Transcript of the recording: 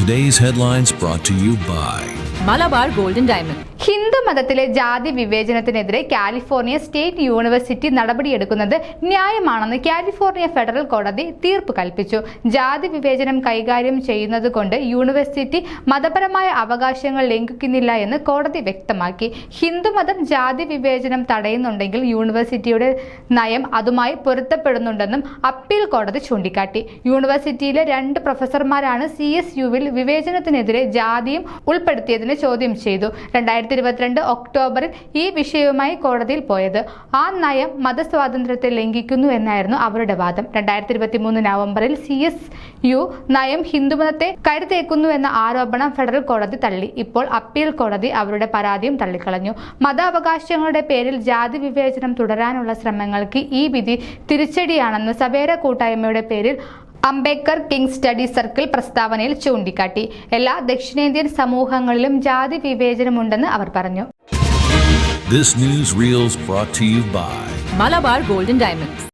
Today's headlines brought to you by Malabar Gold and Diamond. Hindu മതത്തിലെ ജാതി വിവേചനത്തിനെതിരെ California state university നടപടിയെടുക്കുന്നത് ന്യായമാണെന്ന് കാലിഫോർണിയ ഫെഡറൽ കോടതി തീർപ്പ് കൽപ്പിച്ചു. ജാതി വിവേചനം കൈകാര്യം ചെയ്യുന്നതുകൊണ്ട് യൂണിവേഴ്സിറ്റി മതപരമായ അവകാശങ്ങൾ ലംഘിക്കുന്നില്ല എന്ന് കോടതി വ്യക്തമാക്കി. ഹിന്ദുമതം ജാതി വിവേചനം തടയുന്നുണ്ടെങ്കിൽ യൂണിവേഴ്സിറ്റിയുടെ നയം അതുമായി പൊരുത്തപ്പെടുന്നുണ്ടെന്നും അപ്പീൽ കോടതി ചൂണ്ടിക്കാട്ടി. യൂണിവേഴ്സിറ്റിയിലെ 2 പ്രൊഫസർമാരാണ് CSUവിൽ വിവേചനത്തിനെതിരെ ജാതിയും ഉൾപ്പെടുത്തിയതിന് ചോദ്യം ചെയ്തു. 2022 ഒക്ടോബറിൽ ഈ വിഷയവുമായി കോടതിയിൽ പോയത്. ആ നയം മതസ്വാതന്ത്ര്യത്തെ ലംഘിക്കുന്നു എന്നായിരുന്നു അവരുടെ വാദം. 2023 നവംബറിൽ CSU നയം ഹിന്ദുമതത്തെ കരുതേക്കുന്നു എന്ന ആരോപണം ഫെഡറൽ കോടതി തള്ളി. ഇപ്പോൾ അപ്പീൽ കോടതി അവരുടെ പരാതിയും തള്ളിക്കളഞ്ഞു. മതാവകാശങ്ങളുടെ പേരിൽ ജാതി വിവേചനം തുടരാനുള്ള ശ്രമങ്ങൾക്ക് ഈ വിധി തിരിച്ചടിയാണെന്ന് സവേര കൂട്ടായ്മയുടെ പേരിൽ അംബേദ്കർ കിങ് സ്റ്റഡി സർക്കിൾ പ്രസ്താവനയിൽ ചൂണ്ടിക്കാട്ടി. എല്ലാ ദക്ഷിണേന്ത്യൻ സമൂഹങ്ങളിലും ജാതി വിവേചനമുണ്ടെന്ന് അവർ പറഞ്ഞു. This news reels brought to you by Malabar Gold and Diamonds.